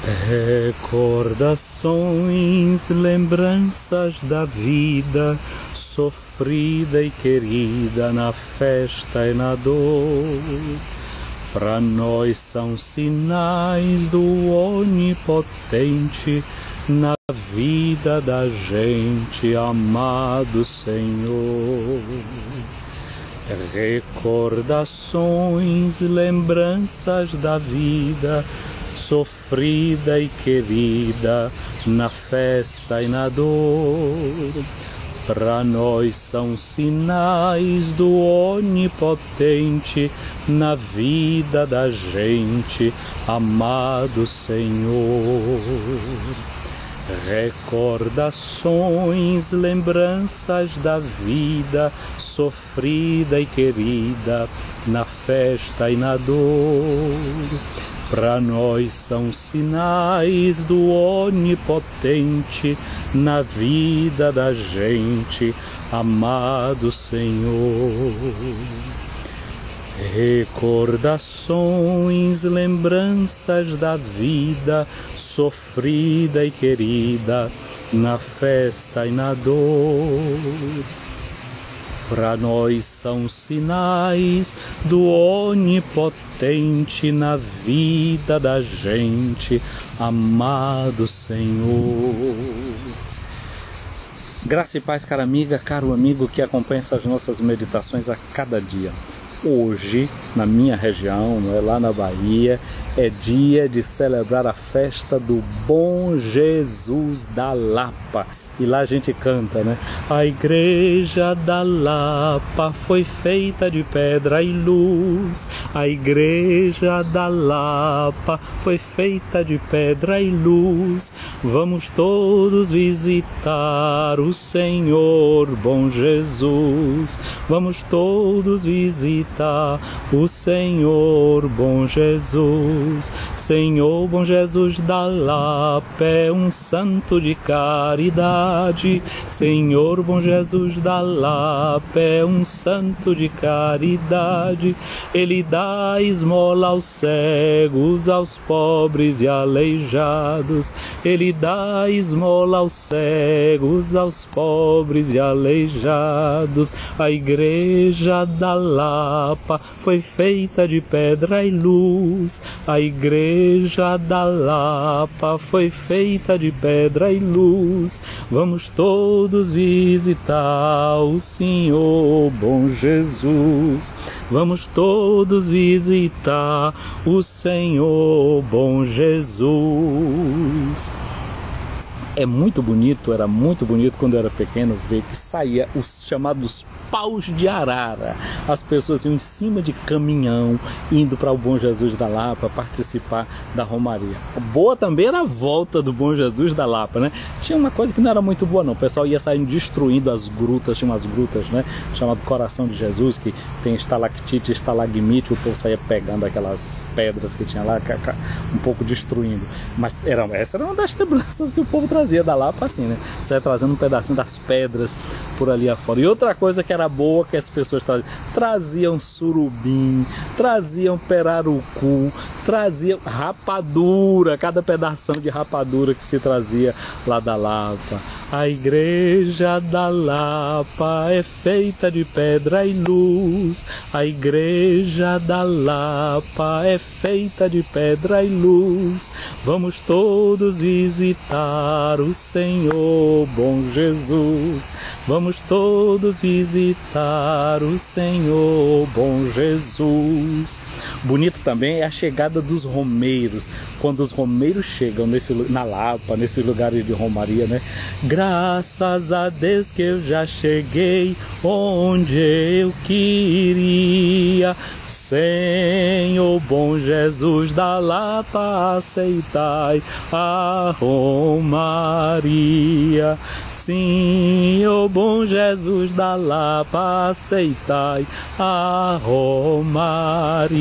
Recordações, lembranças da vida, sofrida e querida na festa e na dor. Para nós são sinais do onipotente na vida da gente, amado Senhor. Recordações, lembranças da vida, sofrida e querida na festa e na dor. Para nós são sinais do onipotente na vida da gente, amado Senhor. Recordações, lembranças da vida, sofrida e querida na festa e na dor. Para nós são sinais do onipotente na vida da gente, amado Senhor. Recordações, lembranças da vida, sofrida e querida na festa e na dor. Para nós são sinais do onipotente na vida da gente, amado Senhor. Graça e paz, cara amiga, caro amigo que acompanha essas nossas meditações a cada dia. Hoje, na minha região, lá na Bahia, é dia de celebrar a festa do Bom Jesus da Lapa. E lá a gente canta, né? A igreja da Lapa foi feita de pedra e luz. A igreja da Lapa foi feita de pedra e luz. Vamos todos visitar o Senhor Bom Jesus. Vamos todos visitar o Senhor Bom Jesus. Senhor Bom Jesus da Lapa é um santo de caridade. Senhor Bom Jesus da Lapa é um santo de caridade. Ele dá esmola aos cegos, aos pobres e aleijados. Ele dá esmola aos cegos, aos pobres e aleijados. A igreja da Lapa foi feita de pedra e luz. A igreja da Lapa foi feita de pedra e luz. Vamos todos visitar o Senhor Bom Jesus. Vamos todos visitar o Senhor Bom Jesus. É muito bonito, era muito bonito quando eu era pequeno ver que saía os chamados paus de arara. As pessoas iam em cima de caminhão, indo para o Bom Jesus da Lapa participar da Romaria. Boa também era a volta do Bom Jesus da Lapa, né? Tinha uma coisa que não era muito boa não, o pessoal ia saindo destruindo as grutas, tinha umas grutas, né? Chamado Coração de Jesus, que tem estalactite, estalagmite, o povo saía pegando aquelas pedras que tinha lá, um pouco destruindo. Mas essa era uma das lembranças que o povo trazia da Lapa, assim, né? Saia trazendo um pedacinho das pedras por ali afora. E outra coisa que era boa que as pessoas traziam surubim, traziam perarucu, traziam rapadura, cada pedação de rapadura que se trazia lá da Lapa. A igreja da Lapa é feita de pedra e luz. A igreja da Lapa é feita de pedra e luz. Vamos todos visitar o Senhor Bom Jesus. Vamos todos visitar o Senhor Bom Jesus. Bonito também é a chegada dos romeiros. Quando os romeiros chegam na Lapa, nesses lugares de romaria, né? Graças a Deus que eu já cheguei onde eu queria. Senhor Bom Jesus da Lapa, aceitai a romaria. Sim, ó Bom Jesus da Lapa, aceitai a romaria.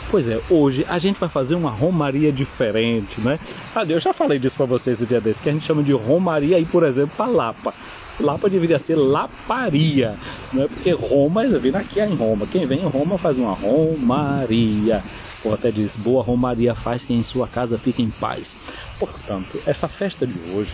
Pois é, hoje a gente vai fazer uma romaria diferente, né? Eu já falei disso para vocês o dia desse, que a gente chama de romaria aí, por exemplo, para Lapa. Lapa deveria ser Laparia, não é? Porque Roma, vindo aqui em Roma. Quem vem em Roma faz uma romaria. ou até diz, boa romaria faz que em sua casa fique em paz. Portanto, essa festa de hoje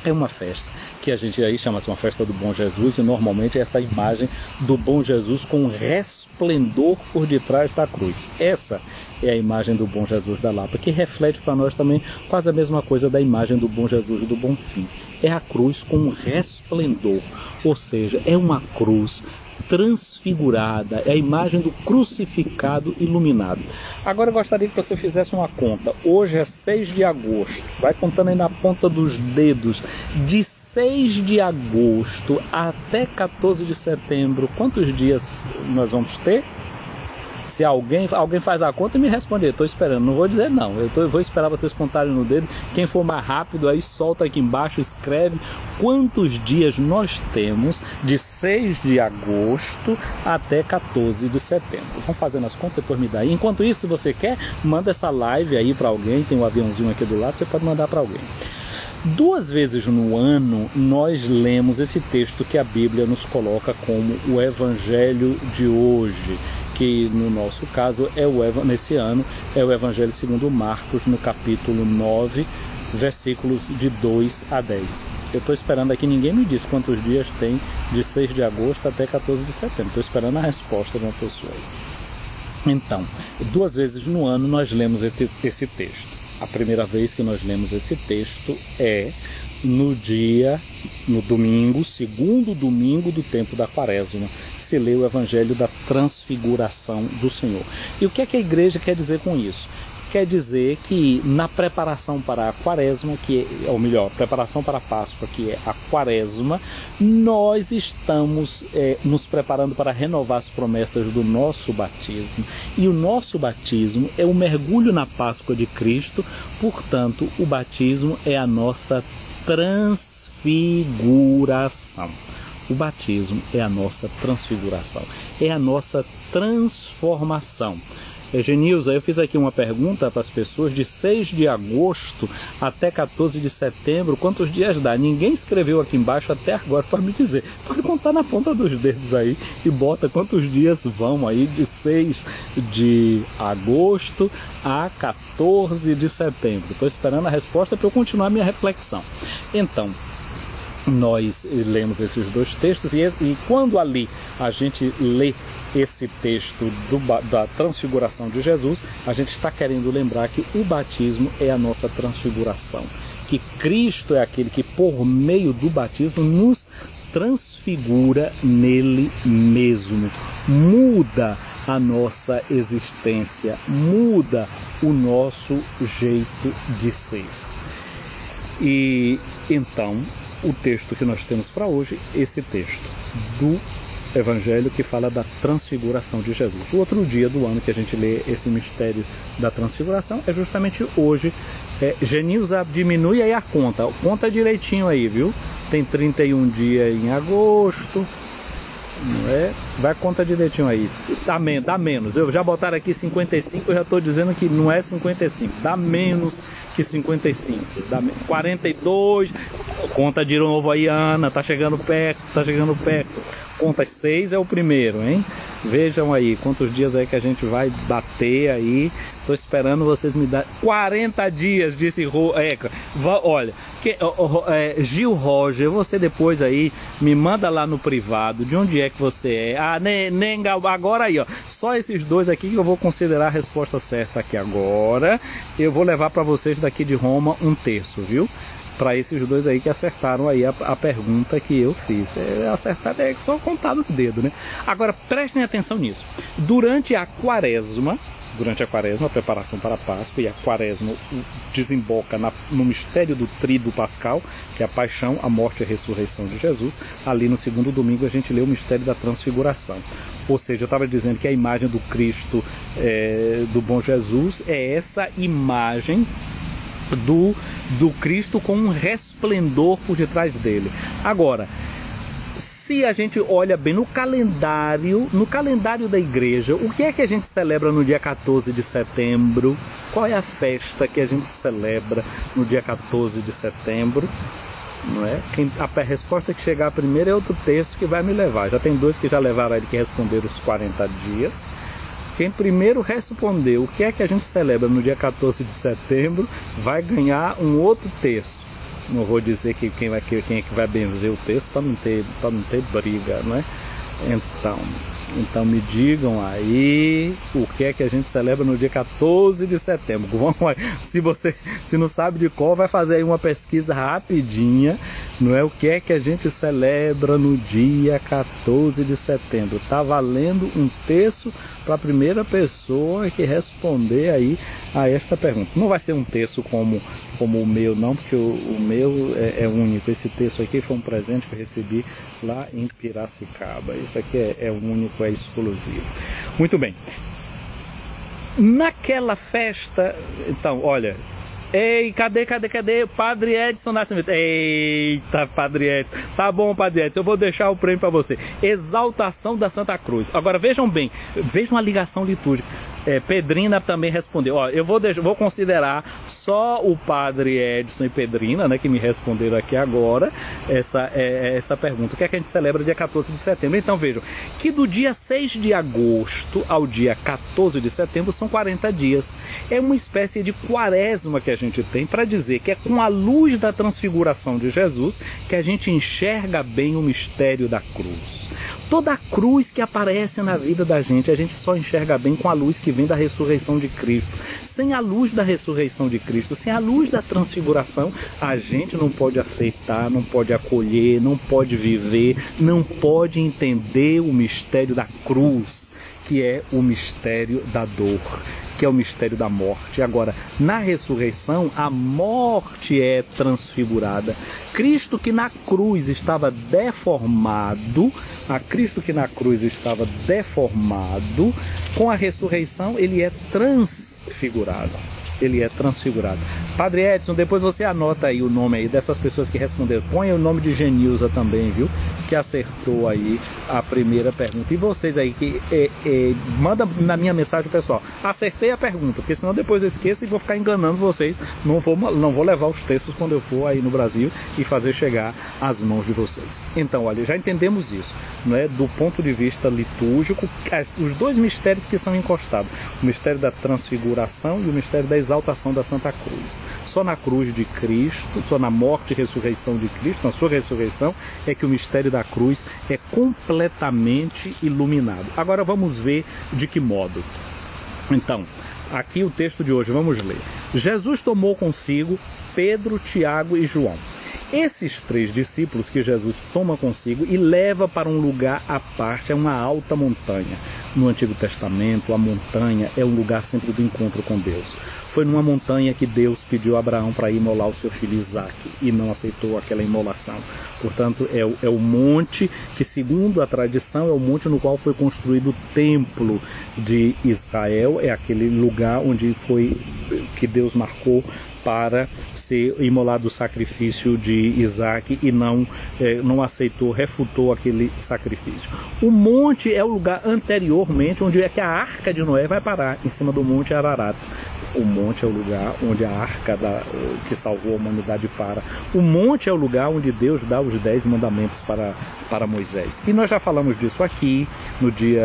é uma festa que a gente aí chama-se uma festa do Bom Jesus, e normalmente é essa imagem do Bom Jesus com resplendor por detrás da cruz. Essa é a imagem do Bom Jesus da Lapa, que reflete para nós também quase a mesma coisa da imagem do Bom Jesus do Bom Fim. É a cruz com resplendor, ou seja, é uma cruz transfigurada, é a imagem do crucificado iluminado. Agora eu gostaria que você fizesse uma conta. Hoje é 6 de agosto, vai contando aí na ponta dos dedos, de 6 de agosto até 14 de setembro, quantos dias nós vamos ter? Se alguém faz a conta e me responde, estou esperando, não vou dizer não, eu vou esperar vocês contarem no dedo. Quem for mais rápido aí solta aqui embaixo, escreve quantos dias nós temos de 6 de agosto até 14 de setembro. Vamos fazendo as contas, depois me dá aí. Enquanto isso, se você quer, manda essa live aí para alguém, tem um aviãozinho aqui do lado, você pode mandar para alguém. 2 vezes no ano nós lemos esse texto que a Bíblia nos coloca como o Evangelho de hoje, que no nosso caso nesse ano é o Evangelho segundo Marcos, no capítulo 9, versículos de 2 a 10. Eu estou esperando aqui, ninguém me disse quantos dias tem de 6 de agosto até 14 de setembro. Estou esperando a resposta de uma pessoa. Então, 2 vezes no ano nós lemos esse texto. A primeira vez que nós lemos esse texto é no domingo, segundo domingo do tempo da Quaresma, se lê o Evangelho da Transfiguração do Senhor. E o que é que a igreja quer dizer com isso? Quer dizer que na preparação para a Quaresma, ou melhor, preparação para a Páscoa, que é a Quaresma, nós estamos nos preparando para renovar as promessas do nosso batismo. E o nosso batismo é o mergulho na Páscoa de Cristo, portanto, o batismo é a nossa transfiguração. O batismo é a nossa transfiguração, é a nossa transformação. Genilza, eu fiz aqui uma pergunta para as pessoas, de 6 de agosto até 14 de setembro, quantos dias dá? Ninguém escreveu aqui embaixo até agora para me dizer. Pode contar na ponta dos dedos aí e bota quantos dias vão aí de 6 de agosto a 14 de setembro. Estou esperando a resposta para eu continuar a minha reflexão. Então, nós lemos esses 2 textos e quando ali a gente lê esse texto da transfiguração de Jesus, a gente está querendo lembrar que o batismo é a nossa transfiguração, que Cristo é aquele que por meio do batismo nos transfigura nele mesmo, muda a nossa existência, muda o nosso jeito de ser. E então o texto que nós temos para hoje, esse texto do Evangelho que fala da transfiguração de Jesus. O outro dia do ano que a gente lê esse mistério da transfiguração é justamente hoje. Genilza, diminui aí a conta. Conta direitinho aí, viu? Tem 31 dias em agosto. Não é? Vai conta direitinho aí. Dá menos. Eu já botaram aqui 55, eu já estou dizendo que não é 55. Dá menos que 55. Dá 42. Conta de novo aí, Ana. Tá chegando perto, tá chegando perto. Conta 6 é o primeiro, hein? Vejam aí quantos dias aí que a gente vai bater aí. Tô esperando vocês me darem 40 dias, disse olha, Gil Roger, você depois aí me manda lá no privado de onde é que você é. Agora aí, ó, só esses 2 aqui que eu vou considerar a resposta certa aqui agora. Eu vou levar para vocês daqui de Roma 1/3, viu? Para esses 2 aí que acertaram aí a pergunta que eu fiz. Acertar é só contar no dedo, né? Agora, prestem atenção nisso. Durante a Quaresma, a preparação para a Páscoa, e a Quaresma desemboca no mistério do Tríduo Pascal, que é a paixão, a morte e a ressurreição de Jesus. Ali no segundo domingo a gente lê o mistério da transfiguração. Ou seja, eu estava dizendo que a imagem do Cristo, do Bom Jesus, é essa imagem do Cristo com um resplendor por detrás dele. Agora, se a gente olha bem no calendário da igreja, o que é que a gente celebra no dia 14 de setembro? Qual é a festa que a gente celebra no dia 14 de setembro? Não é? A resposta que chegar primeiro é outro texto que vai me levar. Já tem 2 que já levaram ele, que responderam os 40 dias. Quem primeiro responder o que é que a gente celebra no dia 14 de setembro vai ganhar um outro terço. Não vou dizer que quem é que vai benzer o texto para não ter briga, né? Então me digam aí o que é que a gente celebra no dia 14 de setembro. Vamos lá. Se não sabe de qual, vai fazer aí uma pesquisa rapidinha, não é? O que é que a gente celebra no dia 14 de setembro. Tá valendo um terço para a primeira pessoa que responder aí a esta pergunta. Não vai ser um terço como o meu, não, porque o meu é único. Esse texto aqui foi um presente que eu recebi lá em Piracicaba. Isso aqui é único, é exclusivo. Muito bem. Naquela festa, então, olha... Ei, cadê Padre Edson Nascimento? Eita, Padre Edson. Tá bom, Padre Edson, eu vou deixar o prêmio para você. Exaltação da Santa Cruz. Agora, vejam bem, vejam a ligação litúrgica. Pedrina também respondeu. Ó, eu vou considerar só o Padre Edson e Pedrina, né, que me responderam aqui agora, essa pergunta. O que é que a gente celebra dia 14 de setembro? Então, vejam, que do dia 6 de agosto ao dia 14 de setembro são 40 dias. É uma espécie de quaresma que a gente tem para dizer que é com a luz da transfiguração de Jesus que a gente enxerga bem o mistério da cruz. Toda a cruz que aparece na vida da gente, a gente só enxerga bem com a luz que vem da ressurreição de Cristo. Sem a luz da ressurreição de Cristo, sem a luz da transfiguração, a gente não pode aceitar, não pode acolher, não pode viver, não pode entender o mistério da cruz, que é o mistério da dor, que é o mistério da morte. Agora, na ressurreição, a morte é transfigurada. Cristo que na cruz estava deformado, com a ressurreição ele é transfigurado. Padre Edson, depois você anota aí o nome aí dessas pessoas que responderam. Põe o nome de Genilza também, viu? Que acertou aí a primeira pergunta. E vocês aí que manda na minha mensagem, pessoal, acertei a pergunta, porque senão depois eu esqueço e vou ficar enganando vocês. Não vou levar os textos quando eu for aí no Brasil e fazer chegar às mãos de vocês. Então, olha, já entendemos isso, né? Do ponto de vista litúrgico, os dois mistérios que são encostados, o mistério da transfiguração e o mistério da exaltação da Santa Cruz. Só na cruz de Cristo, só na morte e ressurreição de Cristo, na sua ressurreição, é que o mistério da cruz é completamente iluminado. Agora vamos ver de que modo. Então, aqui o texto de hoje, vamos ler. Jesus tomou consigo Pedro, Tiago e João. Esses três discípulos que Jesus toma consigo e leva para um lugar à parte, é uma alta montanha. No Antigo Testamento, a montanha é um lugar sempre do encontro com Deus. Foi numa montanha que Deus pediu a Abraão para imolar o seu filho Isaque e não aceitou aquela imolação. Portanto, é o monte que, segundo a tradição, é o monte no qual foi construído o templo de Israel. É aquele lugar onde foi que Deus marcou para ser imolado o sacrifício de Isaque e não aceitou, refutou aquele sacrifício. O monte é o lugar anteriormente onde é que a arca de Noé vai parar, em cima do monte Ararat. O monte é o lugar onde a arca que salvou a humanidade para. O monte é o lugar onde Deus dá os 10 mandamentos para Moisés. E nós já falamos disso aqui, no dia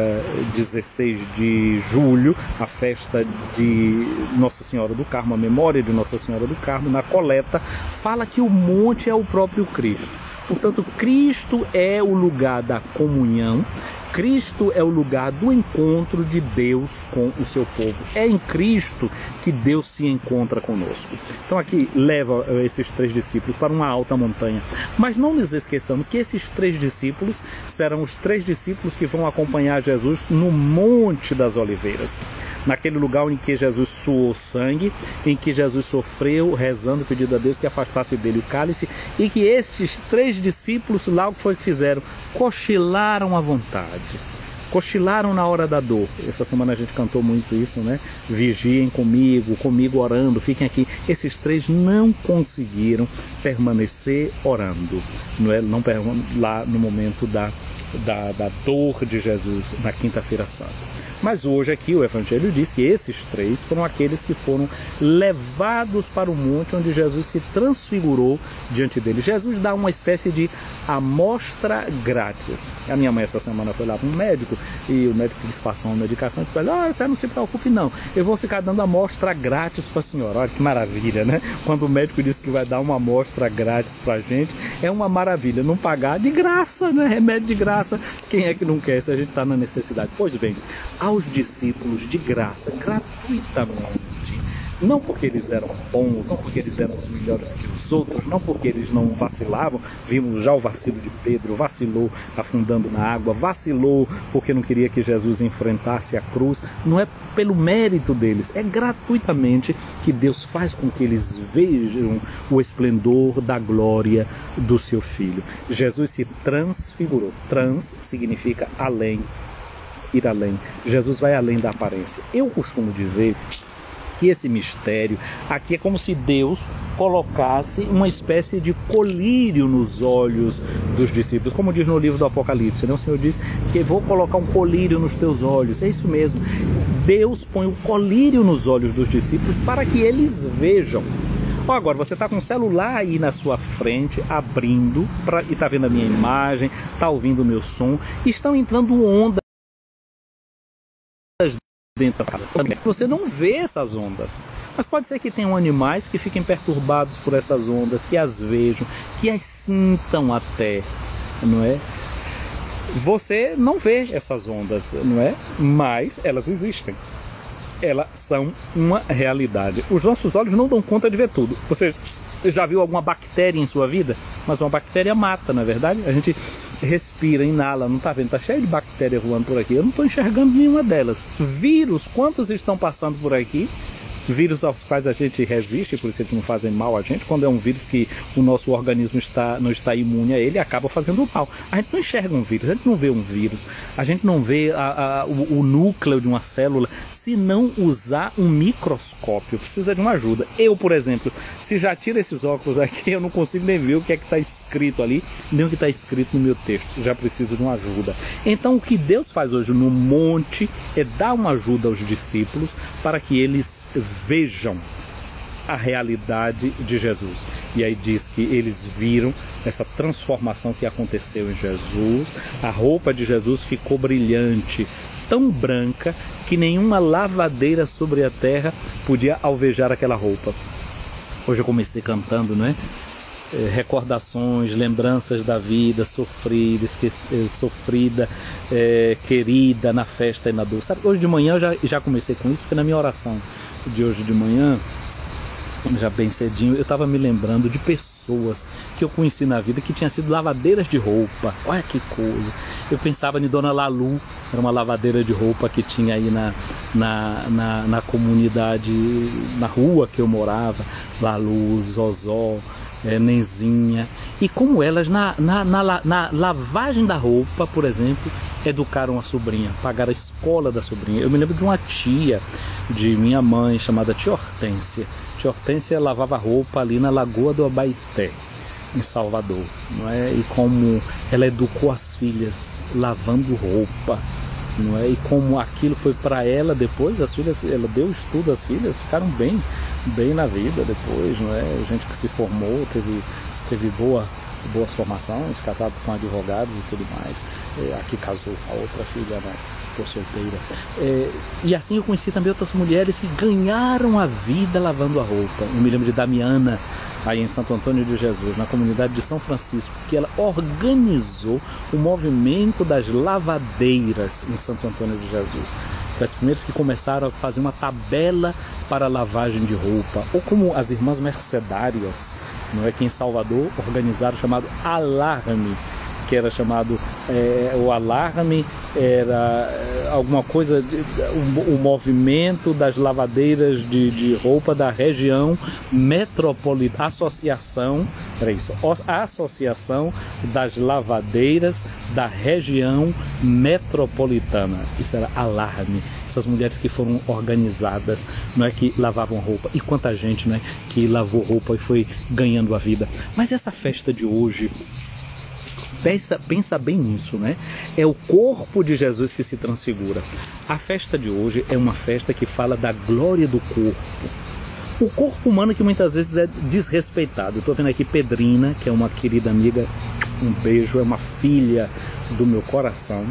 16 de julho, a festa de Nossa Senhora do Carmo, a memória de Nossa Senhora do Carmo, na coleta, fala que o monte é o próprio Cristo. Portanto, Cristo é o lugar da comunhão, Cristo é o lugar do encontro de Deus com o seu povo. É em Cristo que Deus se encontra conosco. Então aqui leva esses três discípulos para uma alta montanha. Mas não nos esqueçamos que esses três discípulos serão os três discípulos que vão acompanhar Jesus no Monte das Oliveiras. Naquele lugar em que Jesus suou sangue, em que Jesus sofreu, rezando, pedindo a Deus que afastasse dele o cálice, e que estes três discípulos, lá o que foi que fizeram? Cochilaram à vontade. Cochilaram na hora da dor. Essa semana a gente cantou muito isso, né? Vigiem comigo orando, fiquem aqui. Esses três não conseguiram permanecer orando, não é? Lá no momento da dor de Jesus, na Quinta-feira Santa. Mas hoje aqui o Evangelho diz que esses três foram aqueles que foram levados para o monte onde Jesus se transfigurou diante deles. Jesus dá uma espécie de amostra grátis. A minha mãe essa semana foi lá para um médico e o médico quis passar uma medicação e disse: olha, você não se preocupe não, eu vou ficar dando amostra grátis para a senhora. Olha que maravilha, né? Quando o médico diz que vai dar uma amostra grátis para a gente, é uma maravilha. Não pagar de graça, né? Remédio de graça. Quem é que não quer se a gente está na necessidade? Pois bem, aos discípulos de graça, gratuitamente, não porque eles eram bons, não porque eles eram os melhores do que os outros, não porque eles não vacilavam. Vimos já o vacilo de Pedro, vacilou afundando na água, vacilou porque não queria que Jesus enfrentasse a cruz. Não é pelo mérito deles, é gratuitamente que Deus faz com que eles vejam o esplendor da glória do seu Filho. Jesus se transfigurou. Trans significa além, ir além. Jesus vai além da aparência. Eu costumo dizer que esse mistério aqui é como se Deus colocasse uma espécie de colírio nos olhos dos discípulos, como diz no livro do Apocalipse, né? O Senhor diz que vou colocar um colírio nos teus olhos. É isso mesmo, Deus põe o colírio nos olhos dos discípulos para que eles vejam. Agora você está com o celular aí na sua frente, abrindo, e está vendo a minha imagem, está ouvindo o meu som, e estão entrando ondas dentro da casa. Você não vê essas ondas, mas pode ser que tenham animais que fiquem perturbados por essas ondas, que as vejam, que as sintam até, não é? Você não vê essas ondas, não é? Mas elas existem. Elas são uma realidade. Os nossos olhos não dão conta de ver tudo. Você já viu alguma bactéria em sua vida? Mas uma bactéria mata, não é verdade? A gente respira, inala, não está vendo? Está cheio de bactéria voando por aqui. Eu não estou enxergando nenhuma delas. Vírus, quantos estão passando por aqui? Vírus aos quais a gente resiste, por isso eles não fazem mal a gente. Quando é um vírus que o nosso organismo não está imune a ele, acaba fazendo mal. A gente não enxerga um vírus, a gente não vê um vírus, a gente não vê o núcleo de uma célula se não usar um microscópio. Precisa de uma ajuda. Eu, por exemplo, se já tiro esses óculos aqui, eu não consigo nem ver o que é que está escrito ali, nem o que está escrito no meu texto. Já preciso de uma ajuda. Então o que Deus faz hoje no monte é dar uma ajuda aos discípulos para que eles vejam a realidade de Jesus. E aí diz que eles viram essa transformação que aconteceu em Jesus. A roupa de Jesus ficou brilhante, tão branca que nenhuma lavadeira sobre a terra podia alvejar aquela roupa. Hoje eu comecei cantando, não é? Recordações, lembranças da vida sofrida, sofrida, querida na festa e na dor. Sabe, hoje de manhã eu já comecei com isso, porque na minha oração de hoje de manhã, já bem cedinho, eu estava me lembrando de pessoas que eu conheci na vida que tinham sido lavadeiras de roupa. Olha que coisa! Eu pensava em Dona Lalu, era uma lavadeira de roupa que tinha aí na comunidade, na rua que eu morava, Lalu, Zozó, Nenzinha. E como elas, na lavagem da roupa, por exemplo, educaram a sobrinha, pagaram a escola da sobrinha. Eu me lembro de uma tia de minha mãe, chamada Tia Hortência. Tia Hortência lavava roupa ali na Lagoa do Abaeté, em Salvador, não é? E como ela educou as filhas lavando roupa, não é? E como aquilo foi para ela depois, as filhas, ela deu estudo às filhas, ficaram bem na vida depois, não é? Gente que se formou, teve boas formações, casado com advogados e tudo mais. Aqui casou a outra filha, né? Por solteira. E assim eu conheci também outras mulheres que ganharam a vida lavando a roupa. Eu me lembro de Damiana, aí em Santo Antônio de Jesus, na comunidade de São Francisco, que ela organizou o movimento das lavadeiras em Santo Antônio de Jesus. Foi as primeiras que começaram a fazer uma tabela para lavagem de roupa, ou como as irmãs mercedárias, não é, que em Salvador organizaram o chamado Alarme, que era chamado, o Alarme era alguma coisa, o movimento das lavadeiras de roupa da região metropolitana, Associação das Lavadeiras da Região Metropolitana. Isso era Alarme. Essas mulheres que foram organizadas, não é, que lavavam roupa. E quanta gente, não é, que lavou roupa e foi ganhando a vida. Mas essa festa de hoje, pensa bem nisso, né? É o corpo de Jesus que se transfigura. A festa de hoje é uma festa que fala da glória do corpo. O corpo humano que muitas vezes é desrespeitado. Eu estou vendo aqui Pedrina, que é uma querida amiga um beijo, é uma filha do meu coração.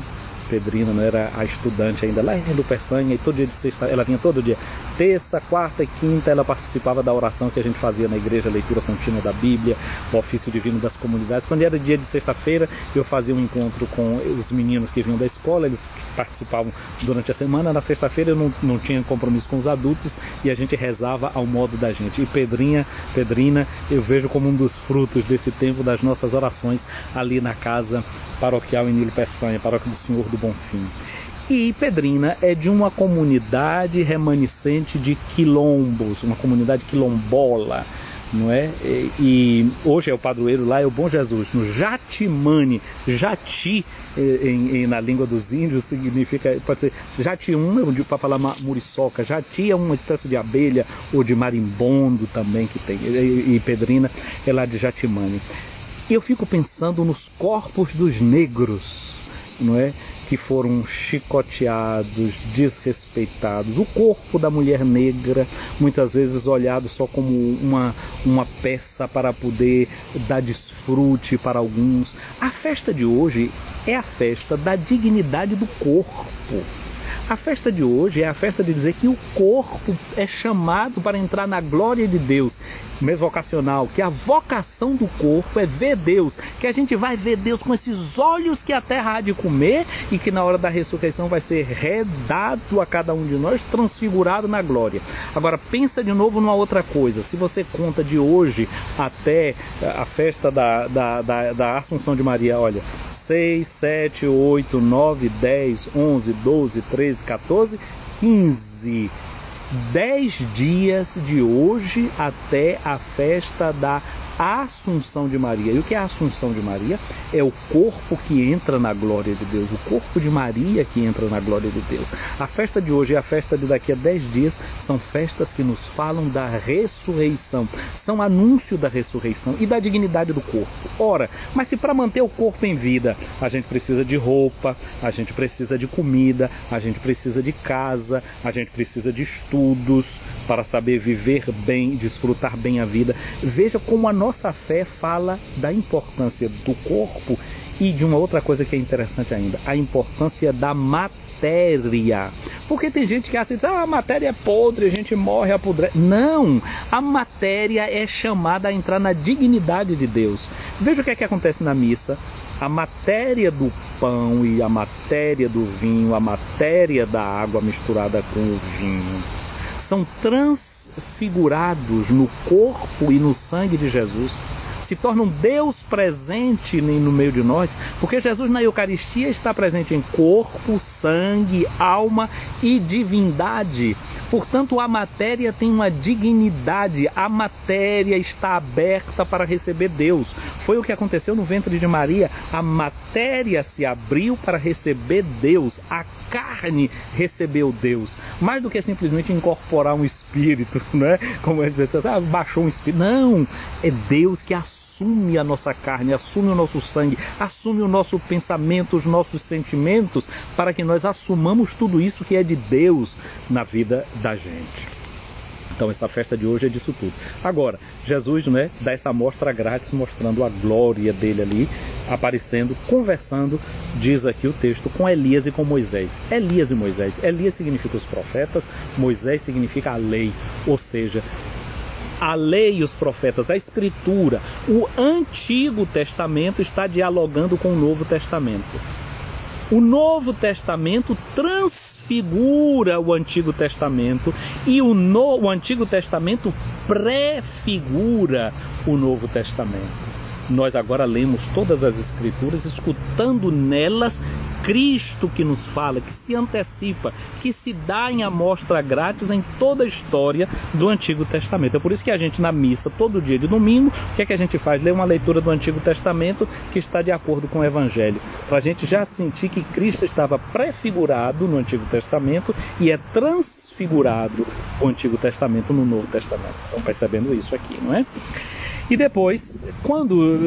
Pedrina não era a estudante ainda lá em Peçanha, e todo dia de sexta, ela vinha todo dia, terça, quarta e quinta, ela participava da oração que a gente fazia na igreja, leitura contínua da Bíblia, o ofício divino das comunidades. Quando era dia de sexta-feira, eu fazia um encontro com os meninos que vinham da escola, eles participavam durante a semana. Na sexta-feira eu não tinha compromisso com os adultos e a gente rezava ao modo da gente. E Pedrina, eu vejo como um dos frutos desse tempo das nossas orações ali na casa paroquial em Nilo Peçanha, paróquia do Senhor do Bonfim. E Pedrina é de uma comunidade remanescente de quilombos, uma comunidade quilombola, não é? E hoje é o padroeiro lá, é o Bom Jesus, no Jatimane. Jati, na língua dos índios, significa, pode ser Jatium, para falar muriçoca. Jati é uma espécie de abelha, ou de marimbondo também que tem, e Pedrina é lá de Jatimane. Eu fico pensando nos corpos dos negros, não é? Que foram chicoteados, desrespeitados. O corpo da mulher negra, muitas vezes olhado só como uma peça para poder dar desfrute para alguns. A festa de hoje é a festa da dignidade do corpo. A festa de hoje é a festa de dizer que o corpo é chamado para entrar na glória de Deus, mesmo vocacional, que a vocação do corpo é ver Deus, que a gente vai ver Deus com esses olhos que a terra há de comer e que na hora da ressurreição vai ser redado a cada um de nós, transfigurado na glória. Agora pensa de novo numa outra coisa. Se você conta de hoje até a festa da Assunção de Maria, olha, 6, 7, 8, 9, 10, 11, 12, 13, 14, 15, 10 dias de hoje até a festa da Assunção de Maria. E o que é a Assunção de Maria? É o corpo que entra na glória de Deus, o corpo de Maria que entra na glória de Deus. A festa de hoje e a festa de daqui a 10 dias são festas que nos falam da ressurreição, são anúncio da ressurreição e da dignidade do corpo. Ora, mas se para manter o corpo em vida a gente precisa de roupa, a gente precisa de comida, a gente precisa de casa, a gente precisa de estudos para saber viver bem, desfrutar bem a vida. Veja como a nossa fé fala da importância do corpo e de uma outra coisa que é interessante ainda, a importância da matéria. Porque tem gente que acha que a matéria é podre, a gente morre apodrece. Não! A matéria é chamada a entrar na dignidade de Deus. Veja o que é que acontece na missa. A matéria do pão e a matéria do vinho, a matéria da água misturada com o vinho, são transfigurados no corpo e no sangue de Jesus, se tornam Deus presente no meio de nós, porque Jesus na Eucaristia está presente em corpo, sangue, alma e divindade. Portanto, a matéria tem uma dignidade, a matéria está aberta para receber Deus. Foi o que aconteceu no ventre de Maria, a matéria se abriu para receber Deus, a carne recebeu Deus, mais do que simplesmente incorporar um espírito, né? Como a gente diz, baixou um espírito. Não, é Deus que assume a nossa carne, assume o nosso sangue, assume o nosso pensamento, os nossos sentimentos, para que nós assumamos tudo isso que é de Deus na vida da gente. Então essa festa de hoje é disso tudo. Agora, Jesus, né, dá essa amostra grátis, mostrando a glória dele ali, aparecendo, conversando, diz aqui o texto, com Elias e com Moisés. Elias e Moisés. Elias significa os profetas, Moisés significa a lei, ou seja, a lei e os profetas, a escritura. O Antigo Testamento está dialogando com o Novo Testamento. O Novo Testamento transfigura o Antigo Testamento e o Antigo Testamento prefigura o Novo Testamento. Nós agora lemos todas as Escrituras, escutando nelas Cristo que nos fala, que se antecipa, que se dá em amostra grátis em toda a história do Antigo Testamento. É por isso que a gente na missa, todo dia de domingo, o que é que a gente faz? Lê uma leitura do Antigo Testamento que está de acordo com o Evangelho, para a gente já sentir que Cristo estava prefigurado no Antigo Testamento e é transfigurado o Antigo Testamento no Novo Testamento. Estão percebendo isso aqui, não é? E depois, quando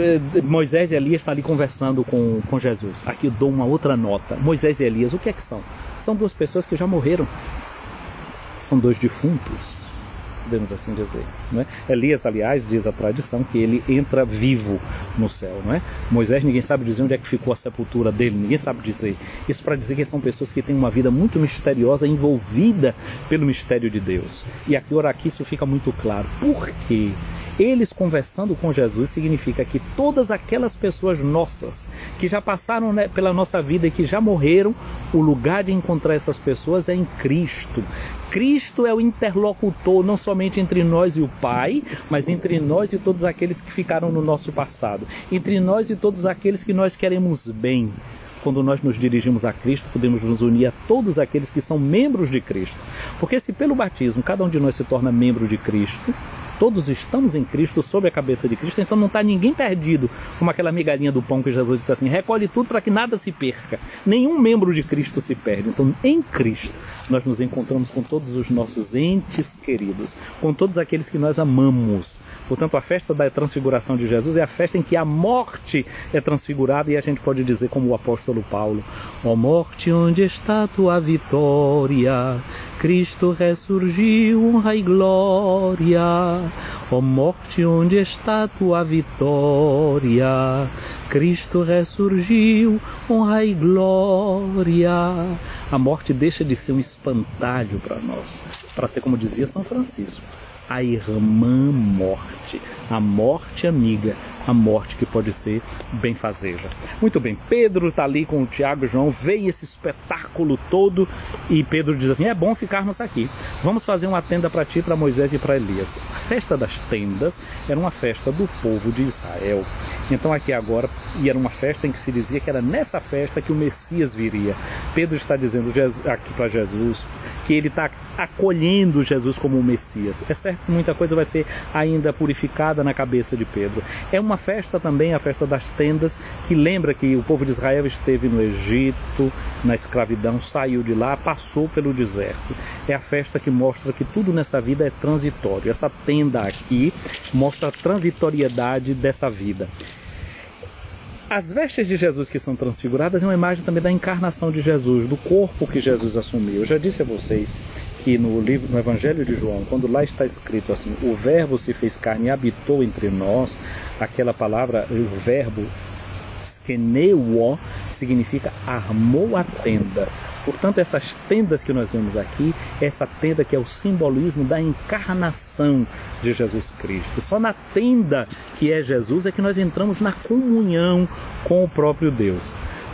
Moisés e Elias estão ali conversando com Jesus, aqui eu dou uma outra nota. Moisés e Elias, o que é que são? São duas pessoas que já morreram. São dois defuntos. podemos assim dizer, não é? Elias, aliás, diz a tradição que ele entra vivo no céu, não é? Moisés, ninguém sabe dizer onde é que ficou a sepultura dele, ninguém sabe dizer. Isso para dizer que são pessoas que têm uma vida muito misteriosa, envolvida pelo mistério de Deus. E aqui isso fica muito claro. Por quê? Eles conversando com Jesus significa que todas aquelas pessoas nossas que já passaram, né, pela nossa vida e que já morreram, o lugar de encontrar essas pessoas é em Cristo. Cristo é o interlocutor não somente entre nós e o Pai, mas entre nós e todos aqueles que ficaram no nosso passado, entre nós e todos aqueles que nós queremos bem. Quando nós nos dirigimos a Cristo, podemos nos unir a todos aqueles que são membros de Cristo. Porque se pelo batismo cada um de nós se torna membro de Cristo, todos estamos em Cristo, sob a cabeça de Cristo, então não está ninguém perdido, como aquela migalhinha do pão que Jesus disse assim, recolhe tudo para que nada se perca. Nenhum membro de Cristo se perde. Então, em Cristo, nós nos encontramos com todos os nossos entes queridos, com todos aqueles que nós amamos. Portanto, a festa da transfiguração de Jesus é a festa em que a morte é transfigurada, e a gente pode dizer como o apóstolo Paulo: ó morte, onde está tua vitória? Cristo ressurgiu, honra e glória. Ó morte, onde está tua vitória? Cristo ressurgiu, honra e glória. A morte deixa de ser um espantalho para nós, para ser, como dizia São Francisco, a irmã morte, a morte amiga, a morte que pode ser benfazeja. Muito bem, Pedro está ali com o Tiago e João, vê esse espetáculo todo e Pedro diz assim: é bom ficarmos aqui, vamos fazer uma tenda para ti, para Moisés e para Elias. A festa das tendas era uma festa do povo de Israel. Então aqui agora, e era uma festa em que se dizia que era nessa festa que o Messias viria. Pedro está dizendo aqui para Jesus que ele está acolhendo Jesus como o Messias. É certo que muita coisa vai ser ainda purificada na cabeça de Pedro. É uma festa também, a festa das tendas, que lembra que o povo de Israel esteve no Egito, na escravidão, saiu de lá, passou pelo deserto. É a festa que mostra que tudo nessa vida é transitório. Essa tenda aqui mostra a transitoriedade dessa vida. As vestes de Jesus que são transfiguradas é uma imagem também da encarnação de Jesus, do corpo que Jesus assumiu. Eu já disse a vocês que no Evangelho de João, quando lá está escrito assim, o verbo se fez carne e habitou entre nós, aquela palavra, o verbo skeneuo, significa armou a tenda. Portanto, essas tendas que nós vemos aqui, essa tenda que é o simbolismo da encarnação de Jesus Cristo. Só na tenda que é Jesus é que nós entramos na comunhão com o próprio Deus.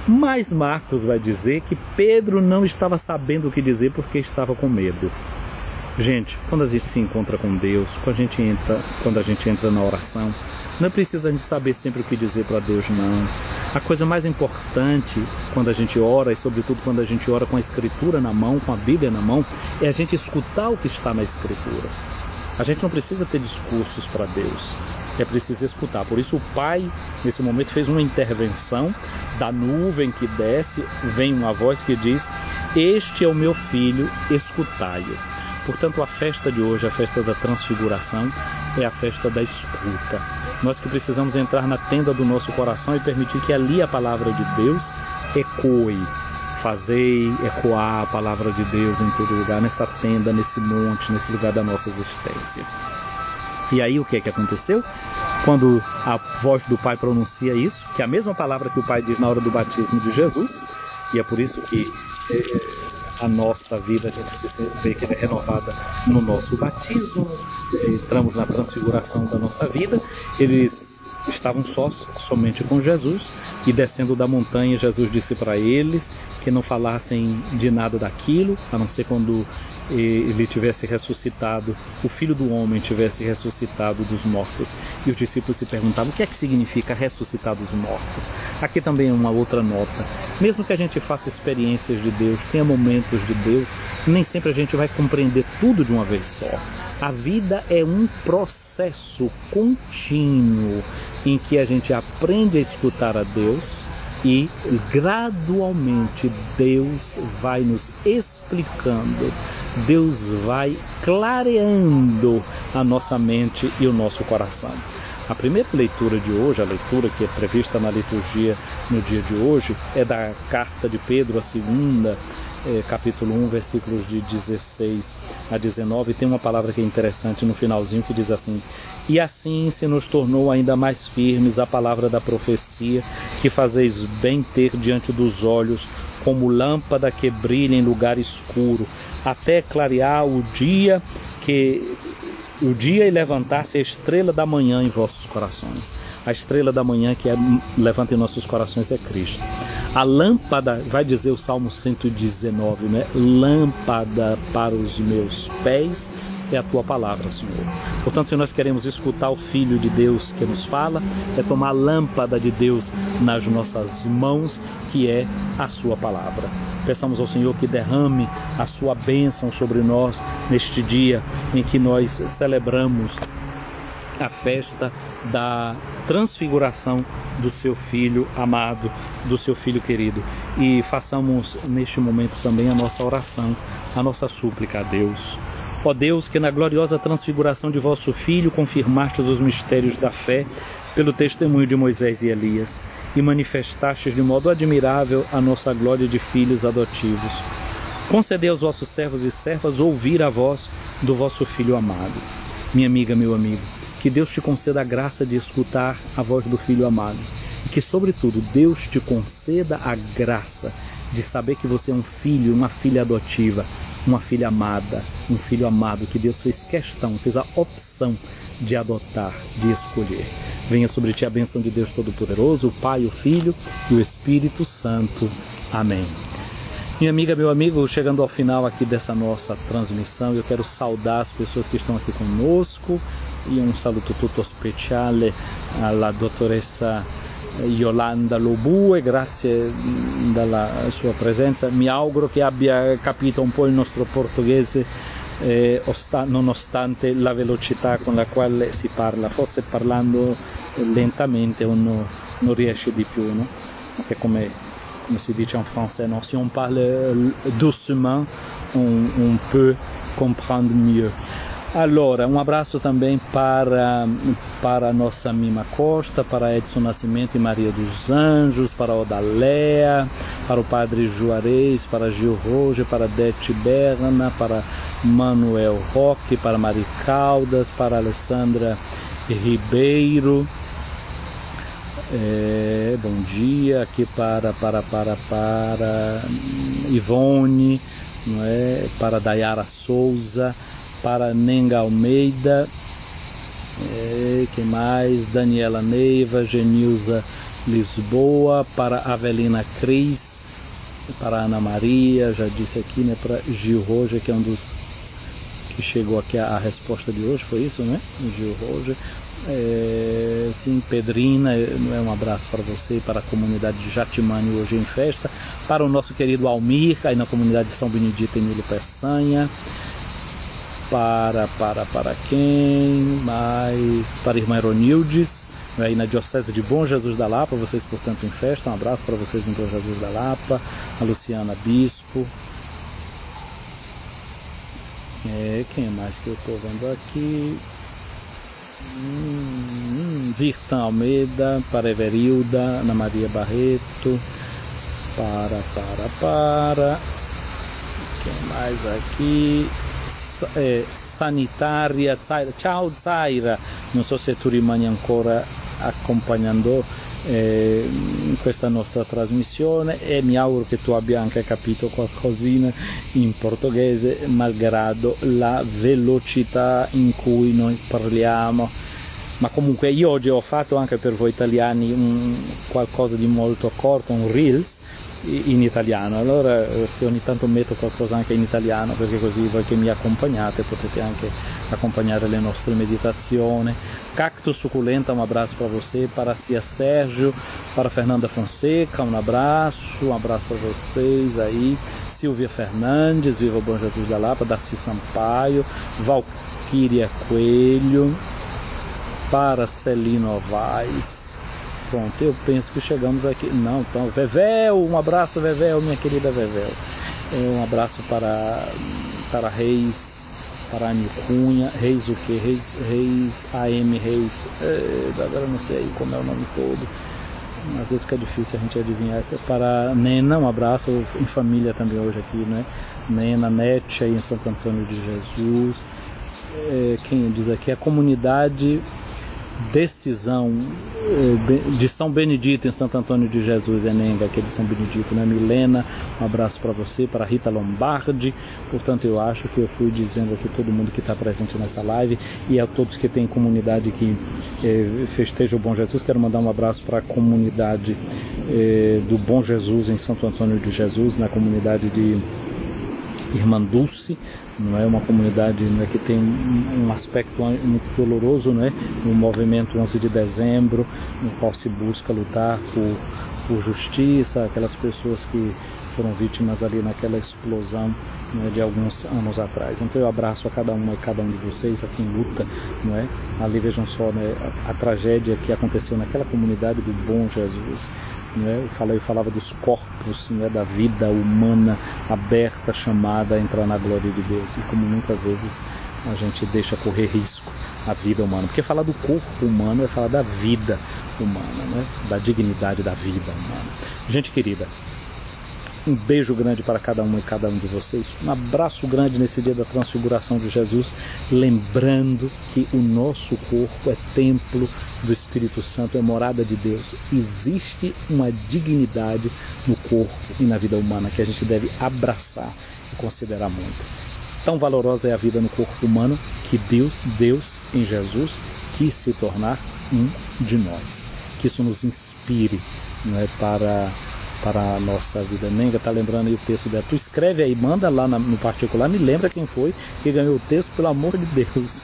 Mas Marcos vai dizer que Pedro não estava sabendo o que dizer porque estava com medo. Gente, quando a gente se encontra com Deus, quando a gente entra na oração, não precisa a gente saber sempre o que dizer para Deus, não. A coisa mais importante quando a gente ora, e sobretudo quando a gente ora com a Escritura na mão, com a Bíblia na mão, é a gente escutar o que está na Escritura. A gente não precisa ter discursos para Deus, é preciso escutar. Por isso o Pai, nesse momento, fez uma intervenção da nuvem que desce, vem uma voz que diz: este é o meu filho, escutai-o. Portanto, a festa de hoje, a festa da transfiguração, é a festa da escuta. Nós que precisamos entrar na tenda do nosso coração e permitir que ali a palavra de Deus ecoe. Fazei ecoar a palavra de Deus em todo lugar, nessa tenda, nesse monte, nesse lugar da nossa existência. E aí o que é que aconteceu? Quando a voz do Pai pronuncia isso, que é a mesma palavra que o Pai diz na hora do batismo de Jesus, e é por isso que a nossa vida, a gente se vê que ela é renovada no nosso batismo, entramos na transfiguração da nossa vida. Eles estavam sós, somente com Jesus, e descendo da montanha, Jesus disse para eles que não falassem de nada daquilo, a não ser quando ele tivesse ressuscitado, o Filho do Homem tivesse ressuscitado dos mortos. E os discípulos se perguntavam: o que é que significa ressuscitar dos mortos? Aqui também é uma outra nota. Mesmo que a gente faça experiências de Deus, tenha momentos de Deus, nem sempre a gente vai compreender tudo de uma vez só. A vida é um processo contínuo em que a gente aprende a escutar a Deus e gradualmente Deus vai nos explicando, Deus vai clareando a nossa mente e o nosso coração. A primeira leitura de hoje, a leitura que é prevista na liturgia no dia de hoje, é da carta de Pedro, a segunda, capítulo 1, versículos de 16 a 19, tem uma palavra que é interessante no finalzinho que diz assim: e assim se nos tornou ainda mais firmes a palavra da profecia, que fazeis bem ter diante dos olhos, como lâmpada que brilha em lugar escuro, até clarear o dia e levantar-se a estrela da manhã em vossos corações. A estrela da manhã que levanta em nossos corações é Cristo. A lâmpada, vai dizer o Salmo 119, né? Lâmpada para os meus pés é a tua palavra, Senhor. Portanto, se nós queremos escutar o Filho de Deus que nos fala, é tomar a lâmpada de Deus nas nossas mãos, que é a sua palavra. Peçamos ao Senhor que derrame a sua bênção sobre nós neste dia em que nós celebramos a festa da transfiguração do seu Filho amado, do seu Filho querido. E façamos neste momento também a nossa oração, a nossa súplica a Deus. Ó Deus, que na gloriosa transfiguração de vosso Filho confirmastes os mistérios da fé pelo testemunho de Moisés e Elias, e manifestastes de modo admirável a nossa glória de filhos adotivos. Concedei aos vossos servos e servas ouvir a voz do vosso Filho amado. Minha amiga, meu amigo, que Deus te conceda a graça de escutar a voz do Filho amado. E que, sobretudo, Deus te conceda a graça de saber que você é um filho, uma filha adotiva, uma filha amada, um filho amado que Deus fez questão, fez a opção de adotar, de escolher. Venha sobre ti a bênção de Deus Todo-Poderoso, o Pai, o Filho e o Espírito Santo. Amém. Minha amiga, meu amigo, chegando ao final aqui dessa nossa transmissão, eu quero saudar as pessoas que estão aqui conosco e um saluto tutto speciale alla dottoressa Yolanda Lobue, grazie della sua presenza. Mi auguro che abbia capito un po' il nostro portoghese, nonostante la velocità con la quale si parla. Forse parlando lentamente uno non riesce di più, no? È come si dice en français, no? Si on parle doucement, on peut comprendre mieux. Allora, um abraço também para a nossa Mima Costa, para Edson Nascimento e Maria dos Anjos, para Odalea, para o Padre Juarez, para Gil Roger, para Dete Berna, para Manuel Roque, para Mari Caldas, para Alessandra Ribeiro. Bom dia aqui para Ivone, não é? Para Dayara Souza, para Nenga Almeida, que mais? Daniela Neiva, Genilza Lisboa, para Avelina Cris, para Ana Maria, já disse aqui, né? Para Gil Roger, que é um dos que chegou aqui a resposta de hoje, foi isso, né? Gil Roger. Sim, Pedrina, um abraço para você, para a comunidade de Jatimani hoje em festa, para o nosso querido Almir, aí na comunidade de São Benedito, Emílio Peçanha, para quem mais? Para a irmã Eronildes, aí na Diocese de Bom Jesus da Lapa, vocês portanto em festa, um abraço para vocês em Bom Jesus da Lapa, a Luciana Bispo. Quem mais que eu estou vendo aqui? Virtan Almeida, para Everilda, Ana Maria Barreto, para quem mais aqui? Sanitaria Zaira. Ciao Zaira, non so se tu rimani ancora accompagnando questa nostra trasmissione, e mi auguro che tu abbia anche capito qualcosina in portoghese malgrado la velocità in cui noi parliamo. Ma comunque io oggi ho fatto anche per voi italiani qualcosa di molto corto, un reels in italiano, allora se ogni tanto metto qualcosa anche in italiano, perché così voi che mi accompagnate potete anche acompanhar le nostre meditazioni. Cactus Suculenta, um abraço para você, para Cia Sérgio, para Fernanda Fonseca, um abraço para vocês aí. Silvia Fernandes, Viva Bom Jesus da Lapa, Darcy Sampaio, Valquíria Coelho, para Celino Novaes. Pronto, eu penso que chegamos aqui. Não, então, Vevel, um abraço, Vevel, minha querida Vevel. Um abraço para Reis, para Anny Cunha, Reis o que? Reis AM Reis. Agora não sei como é o nome todo. Às vezes fica difícil a gente adivinhar. Para Nena, um abraço em família também hoje aqui, né? Nena Nete aí em Santo Antônio de Jesus. Quem diz aqui? A comunidade Decisão de São Benedito em Santo Antônio de Jesus, Nenga, aqui de São Benedito, né? Milena, um abraço para você, para Rita Lombardi. Portanto, eu acho que eu fui dizendo aqui todo mundo que está presente nessa live e a todos que tem comunidade que festeja o Bom Jesus. Quero mandar um abraço para a comunidade do Bom Jesus em Santo Antônio de Jesus, na comunidade de Irmã Dulce. Não é uma comunidade, não é, que tem um aspecto muito doloroso, né? No movimento 11 de dezembro, no qual se busca lutar por justiça, aquelas pessoas que foram vítimas ali naquela explosão, né, de alguns anos atrás. Então eu abraço a cada uma e cada um de vocês, a quem luta, não é? Ali vejam só, né, a tragédia que aconteceu naquela comunidade do Bom Jesus. Eu falava dos corpos, né, da vida humana aberta, chamada a entrar na glória de Deus, e como muitas vezes a gente deixa correr risco a vida humana, porque falar do corpo humano é falar da vida humana, né, da dignidade da vida humana. Gente querida, um beijo grande para cada uma e cada um de vocês, um abraço grande nesse dia da transfiguração de Jesus, lembrando que o nosso corpo é templo do Espírito Santo, é morada de Deus. Existe uma dignidade no corpo e na vida humana que a gente deve abraçar e considerar muito. Tão valorosa é a vida no corpo humano que Deus em Jesus quis se tornar um de nós. Que isso nos inspire, não é, para a nossa vida. Nenga está lembrando aí o texto dela. Tu escreve aí, manda lá no particular, me lembra quem foi que ganhou o texto, pelo amor de Deus.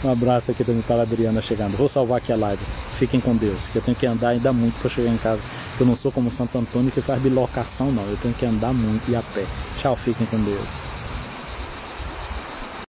Um abraço aqui também para a Adriana chegando. Vou salvar aqui a live. Fiquem com Deus, que eu tenho que andar ainda muito para chegar em casa. Eu não sou como Santo Antônio que faz bilocação, não. Eu tenho que andar muito e a pé. Tchau, fiquem com Deus.